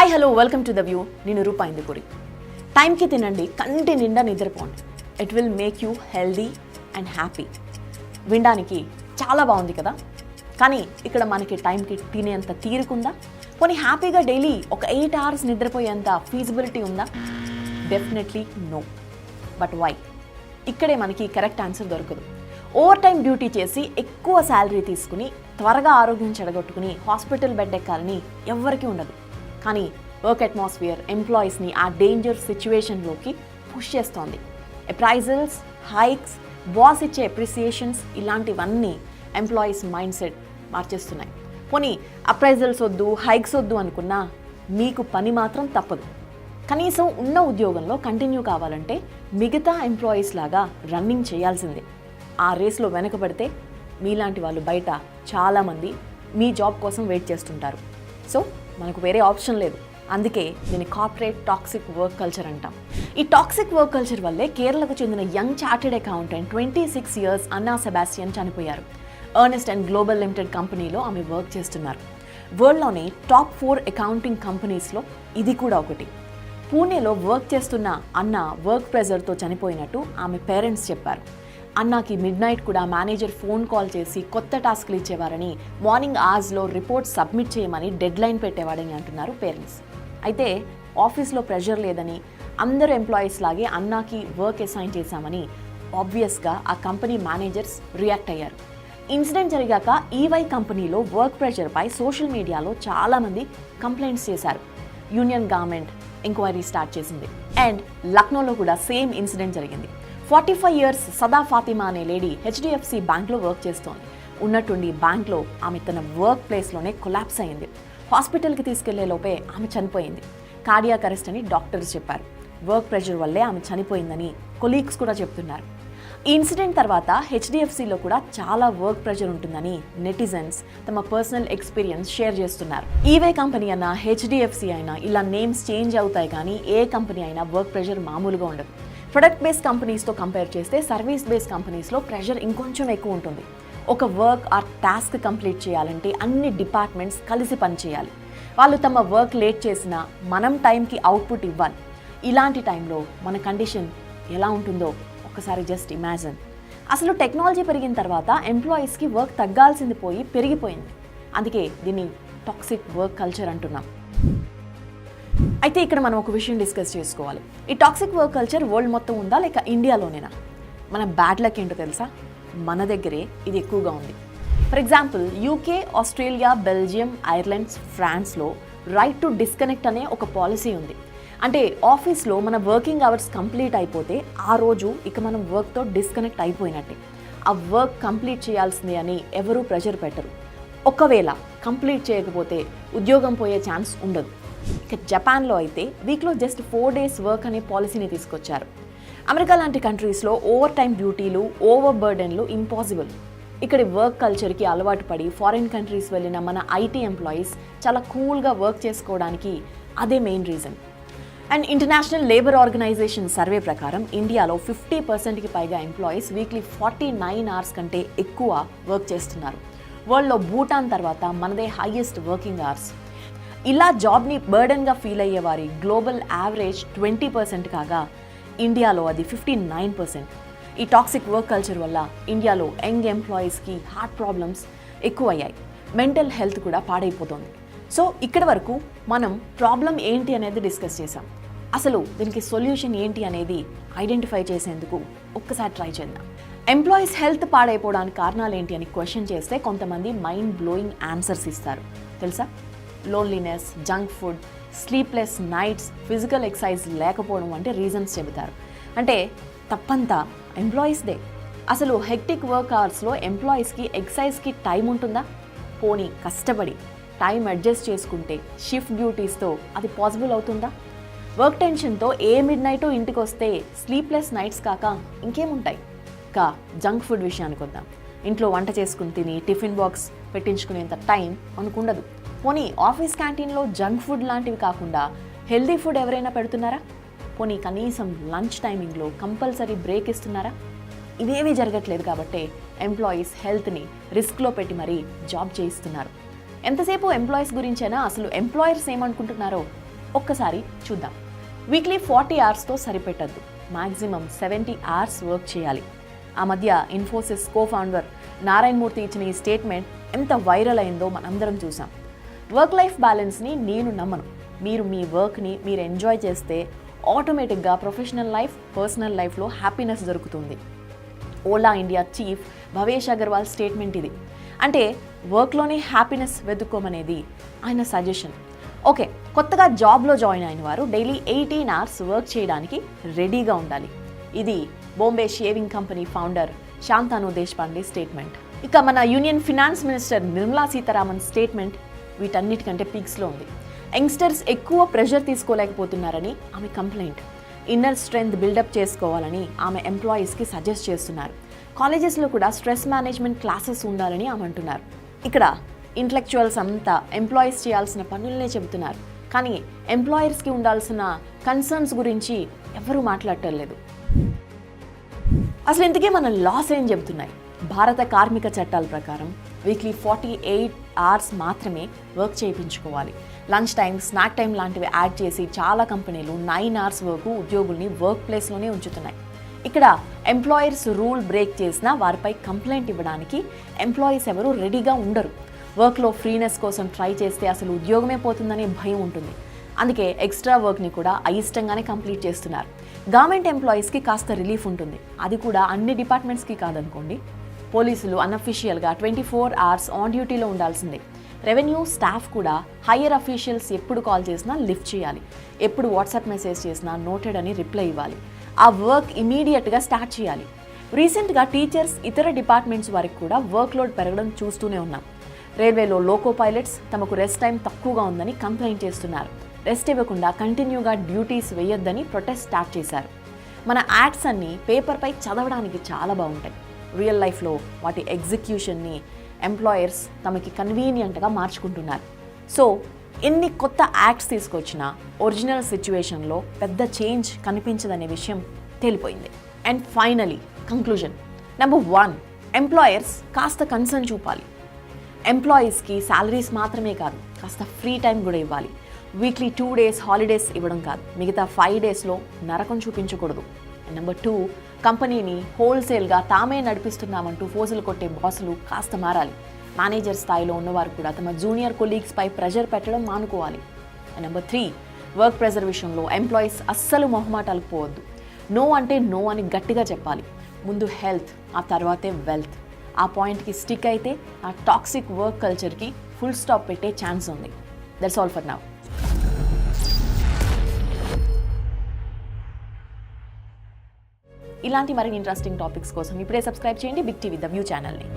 Hi hello welcome to the view. నేను రూపా ఇందుకూరి. టైంకి తినండి, కంటి నిండా నిద్రపోండి. It will make you healthy and happy. వినడానికి చాలా బాగుంది కదా, కానీ ఇక్కడ మనకి టైంకి తినేంత తీరుకుందా? కొన్ని హ్యాపీగా డైలీ ఒక 8 hours నిద్రపోయేంత ఫీజిబిలిటీ ఉందా? Definitely no. But why? ఇక్కడే మనకి కరెక్ట్ ఆన్సర్ దొరకదు. ఓవర్ టైం డ్యూటీ చేసి ఎక్కువ శాలరీ తీసుకుని త్వరగా ఆరోగ్యం చెడగొట్టుకుని హాస్పిటల్ బెడ్ ఎక్కాలని ఎవ్వరికీ ఉండదు. కానీ వర్క్ అట్మాస్ఫియర్ ఎంప్లాయీస్ని ఆ డేంజర్ సిచ్యువేషన్లోకి పుష్ చేస్తోంది. అప్రైజల్స్, హైక్స్, బాస్ ఇచ్చే అప్రిసియేషన్స్ ఇలాంటివన్నీ ఎంప్లాయీస్ మైండ్ సెట్ మార్చేస్తున్నాయి. పోనీ అప్రైజల్స్ వద్దు, హైక్స్ వద్దు అనుకున్నా మీకు పని మాత్రం తప్పదు. కనీసం ఉన్న ఉద్యోగంలో కంటిన్యూ కావాలంటే మిగతా ఎంప్లాయీస్ లాగా రన్నింగ్ చేయాల్సిందే. ఆ రేస్లో వెనకబడితే మీలాంటి వాళ్ళు బయట చాలామంది మీ జాబ్ కోసం వెయిట్ చేస్తుంటారు. సో మనకు వేరే ఆప్షన్ లేదు. అందుకే దీన్ని కార్పొరేట్ టాక్సిక్ వర్క్ కల్చర్ అంటాం. ఈ టాక్సిక్ వర్క్ కల్చర్ వల్లే కేరళకు చెందిన యంగ్ చార్టెడ్ అకౌంటెంట్ 26 years అన్నా సెబాస్టియన్ చనిపోయారు. ఎర్నెస్ట్ అండ్ గ్లోబల్ లిమిటెడ్ కంపెనీలో ఆమె వర్క్ చేస్తున్నారు. వరల్డ్లోని టాప్ 4 అకౌంటింగ్ కంపెనీస్లో ఇది కూడా ఒకటి. పూణేలో వర్క్ చేస్తున్న అన్న వర్క్ ప్రెజర్తో చనిపోయినట్టు ఆమె పేరెంట్స్ చెప్పారు. అన్నాకి మిడ్నైట్ కూడా మేనేజర్ ఫోన్ కాల్ చేసి కొత్త టాస్క్లు ఇచ్చేవారని, మార్నింగ్ అవర్స్లో రిపోర్ట్ సబ్మిట్ చేయమని డెడ్లైన్ పెట్టేవాడని అంటున్నారు పేరెంట్స్. అయితే ఆఫీస్లో ప్రెషర్ లేదని, అందరు ఎంప్లాయీస్ లాగే అన్నాకి వర్క్ అసైన్ చేశామని ఆబ్వియస్గా ఆ కంపెనీ మేనేజర్స్ రియాక్ట్ అయ్యారు. ఇన్సిడెంట్ జరిగాక ఈవై కంపెనీలో వర్క్ ప్రెషర్పై సోషల్ మీడియాలో చాలామంది కంప్లైంట్స్ చేశారు. యూనియన్ గవర్నమెంట్ ఎంక్వైరీ స్టార్ట్ చేసింది. అండ్ లక్నోలో కూడా సేమ్ ఇన్సిడెంట్ జరిగింది. 45 years సదా ఫాతిమా అనే లేడీ HDFC బ్యాంక్లో వర్క్ చేస్తోంది. ఉన్నట్టుండి బ్యాంక్లో ఆమె తన వర్క్ ప్లేస్లోనే కొలాప్స్ అయింది. హాస్పిటల్కి తీసుకెళ్లే లోపే ఆమె చనిపోయింది. కార్డియాక్ అరెస్ట్ అని డాక్టర్స్ చెప్పారు. వర్క్ ప్రెషర్ వల్లే ఆమె చనిపోయిందని కొలీగ్స్ కూడా చెప్తున్నారు. ఈ ఇన్సిడెంట్ తర్వాత HDFCలో కూడా చాలా వర్క్ ప్రెషర్ ఉంటుందని నెటిజన్స్ తమ పర్సనల్ ఎక్స్పీరియన్స్ షేర్ చేస్తున్నారు. ఈవే కంపెనీ అయినా HDFC అయినా ఇలా నేమ్స్ చేంజ్ అవుతాయి, కానీ ఏ కంపెనీ అయినా వర్క్ ప్రెషర్ మామూలుగా ఉండదు. ప్రొడక్ట్ బేస్డ్ కంపెనీస్తో కంపేర్ చేస్తే సర్వీస్ బేస్డ్ కంపెనీస్లో ప్రెషర్ ఇంకొంచెం ఎక్కువ ఉంటుంది. ఒక వర్క్ ఆర్ టాస్క్ కంప్లీట్ చేయాలంటే అన్ని డిపార్ట్మెంట్స్ కలిసి పనిచేయాలి. వాళ్ళు తమ వర్క్ లేట్ చేసినా మనం టైంకి అవుట్పుట్ ఇవ్వాలి. ఇలాంటి టైంలో మన కండిషన్ ఎలా ఉంటుందో ఒకసారి జస్ట్ ఇమాజిన్. అసలు టెక్నాలజీ పెరిగిన తర్వాత ఎంప్లాయీస్కి వర్క్ తగ్గాల్సింది పోయి పెరిగిపోయింది. అందుకే దీన్ని టాక్సిక్ వర్క్ కల్చర్ అంటున్నాం. అయితే ఇక్కడ మనం ఒక విషయం డిస్కస్ చేసుకోవాలి. ఈ టాక్సిక్ వర్క్ కల్చర్ వరల్డ్ మొత్తం ఉందా లేక ఇండియాలోనేనా? మన బ్యాడ్ లక్ ఏంటో తెలుసా? మన దగ్గరే ఇది ఎక్కువగా ఉంది. For example UK, Australia, Belgium, Ireland, ఫ్రాన్స్లో రైట్ టు డిస్కనెక్ట్ అనే ఒక పాలసీ ఉంది. అంటే ఆఫీస్లో మన వర్కింగ్ అవర్స్ కంప్లీట్ అయిపోతే ఆ రోజు ఇక మనం వర్క్తో డిస్కనెక్ట్ అయిపోయినట్టే. ఆ వర్క్ కంప్లీట్ చేయాల్సిందే అని ఎవరూ ప్రెషర్ పెట్టరు. ఒకవేళ కంప్లీట్ చేయకపోతే ఉద్యోగం పోయే ఛాన్స్ ఉండదు. ఇక జపాన్లో అయితే వీక్లో జస్ట్ 4 days వర్క్ అనే పాలసీని తీసుకొచ్చారు. అమెరికా లాంటి కంట్రీస్లో ఓవర్ టైం డ్యూటీలు, ఓవర్ బర్డెన్లు ఇంపాసిబుల్. ఇక్కడి వర్క్ కల్చర్కి అలవాటు పడి ఫారిన్ కంట్రీస్ వెళ్ళిన మన IT ఎంప్లాయీస్ చాలా కూల్గా వర్క్ చేసుకోవడానికి అదే main reason. And international labour organisation survey ప్రకారం ఇండియాలో 50%కి పైగా ఎంప్లాయీస్ వీక్లీ 49 hours కంటే ఎక్కువ వర్క్ చేస్తున్నారు. వరల్డ్లో భూటాన్ తర్వాత మనదే హైయెస్ట్ వర్కింగ్ అవర్స్. ఇలా జాబ్ని బర్డెన్గా ఫీల్ అయ్యే వారి గ్లోబల్ యావరేజ్ 20% కాగా ఇండియాలో అది 59%. ఈ టాక్సిక్ వర్క్ కల్చర్ వల్ల ఇండియాలో యంగ్ ఎంప్లాయీస్కి హార్ట్ ప్రాబ్లమ్స్ ఎక్కువయ్యాయి. మెంటల్ హెల్త్ కూడా పాడైపోతుంది. సో ఇక్కడ వరకు మనం ప్రాబ్లం ఏంటి అనేది డిస్కస్ చేసాం. అసలు దీనికి సొల్యూషన్ ఏంటి అనేది ఐడెంటిఫై చేసేందుకు ఒక్కసారి ట్రై చేద్దాం. ఎంప్లాయీస్ హెల్త్ పాడైపోవడానికి కారణాలు ఏంటి అని క్వశ్చన్ చేస్తే కొంతమంది మైండ్ బ్లోయింగ్ ఆన్సర్స్ ఇస్తారు. తెలుసా? Loneliness, junk food, sleepless nights, physical exercise లేకపోవడం వంటి రీజన్స్ చెబుతారు. అంటే తప్పంతా ఎంప్లాయీస్దే. అసలు హెక్టిక్ వర్క్ అవర్స్లో ఎంప్లాయీస్కి ఎక్సర్సైజ్కి టైం ఉంటుందా? పోనీ కష్టపడి టైం అడ్జస్ట్ చేసుకుంటే షిఫ్ట్ డ్యూటీస్తో అది పాసిబుల్ అవుతుందా? వర్క్ టెన్షన్తో ఏ మిడ్-నైట్ ఇంటికి వస్తే స్లీప్లెస్ నైట్స్ కాక ఇంకేముంటాయి? ఇంకా జంక్ ఫుడ్ విషయానికి వద్దాం. ఇంట్లో వంట చేసుకుని తిని టిఫిన్ బాక్స్ పెట్టించుకునేంత టైం మనకుండదు. పోనీ ఆఫీస్ క్యాంటీన్లో జంక్ ఫుడ్ లాంటివి కాకుండా హెల్దీ ఫుడ్ ఎవరైనా పెడుతున్నారా? పోనీ కనీసం లంచ్ టైమింగ్లో కంపల్సరీ బ్రేక్ ఇస్తున్నారా? ఇవేమీ జరగట్లేదు కాబట్టి ఎంప్లాయీస్ హెల్త్ని రిస్క్లో పెట్టి మరీ జాబ్ చేయిస్తున్నారు. ఎంతసేపు ఎంప్లాయీస్ గురించైనా అసలు ఎంప్లాయర్స్ ఏమనుకుంటున్నారో ఒక్కసారి చూద్దాం. వీక్లీ 40 అవర్స్తో సరిపెట్టద్దు, మ్యాక్సిమం 70 అవర్స్ వర్క్ చేయాలి. ఆ మధ్య ఇన్ఫోసిస్ కో-ఫౌండర్ నారాయణ్ మూర్తి ఇచ్చిన ఈ స్టేట్మెంట్ ఎంత వైరల్ అయిందో మనందరం చూసాం. వర్క్ లైఫ్ బ్యాలెన్స్ని నేను నమ్మను. మీరు మీ వర్క్ని మీరు ఎంజాయ్ చేస్తే ఆటోమేటిక్గా ప్రొఫెషనల్ లైఫ్, పర్సనల్ లైఫ్లో హ్యాపీనెస్ దొరుకుతుంది. Ola India chief Bhavesh Agarwal statement ఇది. అంటే వర్క్లోనే హ్యాపీనెస్ వెతుక్కోమనేది ఆయన సజెషన్. ఓకే, కొత్తగా జాబ్లో జాయిన్ అయిన వారు డైలీ 18 అవర్స్ వర్క్ చేయడానికి రెడీగా ఉండాలి. ఇది Bombay shaving company founder Shantanu Deshpande statement. ఇక మన union finance minister Nirmala Sitharaman statement వీటన్నిటికంటే పీక్స్లో ఉంది. యంగ్స్టర్స్ ఎక్కువ ప్రెషర్ తీసుకోలేకపోతున్నారని ఆమె కంప్లైంట్. ఇన్నర్ స్ట్రెంగ్త్ బిల్డప్ చేసుకోవాలని ఆమె ఎంప్లాయీస్కి సజెస్ట్ చేస్తున్నారు. కాలేజెస్లో కూడా స్ట్రెస్ మేనేజ్మెంట్ క్లాసెస్ ఉండాలని ఆమె అంటున్నారు. ఇక్కడ ఇంటలెక్చువల్స్ అంతా ఎంప్లాయీస్ చేయాల్సిన పనులనే చెబుతున్నారు, కానీ ఎంప్లాయర్స్కి ఉండాల్సిన కన్సర్న్స్ గురించి ఎవరూ మాట్లాడటం లేదు. అసలు ఇంతకీ మన లాస్ ఏం చెబుతున్నాయి? భారత కార్మిక చట్టాల ప్రకారం వీక్లీ 48 అవర్స్ మాత్రమే వర్క్ చేయించుకోవాలి. లంచ్ టైం, స్నాక్ టైం లాంటివి యాడ్ చేసి చాలా కంపెనీలు 9 అవర్స్ వరకు ఉద్యోగుల్ని వర్క్ ప్లేస్లోనే ఉంచుతున్నాయి. ఇక్కడ ఎంప్లాయర్స్ రూల్ బ్రేక్ చేసినా వారిపై కంప్లైంట్ ఇవ్వడానికి ఎంప్లాయీస్ ఎవరు రెడీగా ఉండరు. వర్క్లో ఫ్రీనెస్ కోసం ట్రై చేస్తే అసలు ఉద్యోగమే పోతుందనే భయం ఉంటుంది. అందుకే ఎక్స్ట్రా వర్క్ని కూడా అయిష్టంగానే కంప్లీట్ చేస్తున్నారు. గవర్నమెంట్ ఎంప్లాయీస్కి కాస్త రిలీఫ్ ఉంటుంది, అది కూడా అన్ని డిపార్ట్మెంట్స్కి కాదనుకోండి. పోలీసులు అన్అఫీషియల్గా 24 అవర్స్ ఆన్ డ్యూటీలో ఉండాల్సిందే. రెవెన్యూ స్టాఫ్ కూడా హయ్యర్ అఫీషియల్స్ ఎప్పుడు కాల్ చేసినా లిఫ్ట్ చేయాలి, ఎప్పుడు వాట్సాప్ మెసేజ్ చేసినా నోటెడ్ అని రిప్లై ఇవ్వాలి. ఆ వర్క్ ఇమీడియట్గా స్టార్ట్ చేయాలి. రీసెంట్గా టీచర్స్, ఇతర డిపార్ట్మెంట్స్ వారికి కూడా వర్క్ లోడ్ పెరగడం చూస్తూనే ఉన్నాం. రైల్వేలో లోకో పైలట్స్ తమకు రెస్ట్ టైం తక్కువగా ఉందని కంప్లైంట్ చేస్తున్నారు. రెస్ట్ ఇవ్వకుండా కంటిన్యూగా డ్యూటీస్ వేయొద్దని ప్రొటెస్ట్ స్టార్ట్ చేశారు. మన యాడ్స్ అన్నీ పేపర్పై చదవడానికి చాలా బాగుంటాయి, రియల్ లైఫ్లో వాటి ఎగ్జిక్యూషన్ని ఎంప్లాయర్స్ తమకి కన్వీనియంట్గా మార్చుకుంటున్నారు. సో ఎన్ని కొత్త యాక్ట్స్ తీసుకొచ్చినా ఒరిజినల్ సిచ్యువేషన్లో పెద్ద చేంజ్ కనిపించదనే విషయం తేలిపోయింది. And finally conclusion number 1, employers కాస్త కన్సర్న్ చూపాలి. ఎంప్లాయీస్కి శాలరీస్ మాత్రమే కాదు, కాస్త ఫ్రీ టైం కూడా ఇవ్వాలి. వీక్లీ 2 డేస్ హాలిడేస్ ఇవ్వడం కాదు, మిగతా 5 డేస్లో నరకం చూపించకూడదు. నెంబర్ 2, కంపెనీని హోల్సేల్గా తామే నడిపిస్తున్నామంటూ ఫోజులు కొట్టే బాసులు కాస్త మారాలి. మేనేజర్ స్థాయిలో ఉన్నవారు కూడా తమ జూనియర్ కొలీగ్స్పై ప్రెషర్ పెట్టడం మానుకోవాలి. నెంబర్ 3, వర్క్ ప్రెజర్ విషయంలో ఎంప్లాయీస్ అస్సలు మొహమాటాలకు పోవద్దు. నో అంటే నో అని గట్టిగా చెప్పాలి. ముందు హెల్త్, ఆ తర్వాతే వెల్త్. ఆ పాయింట్కి స్టిక్ అయితే ఆ టాక్సిక్ వర్క్ కల్చర్కి ఫుల్ స్టాప్ పెట్టే ఛాన్స్ ఉంది. That's all for now. ఇలాంటి మరిన్ని ఇంట్రెస్టింగ్ టాపిక్స్ కోసం ఇప్పుడే సబ్స్క్రైబ్ చేయండి బిగ్ టీవీ ద వ్యూ ఛానల్ని.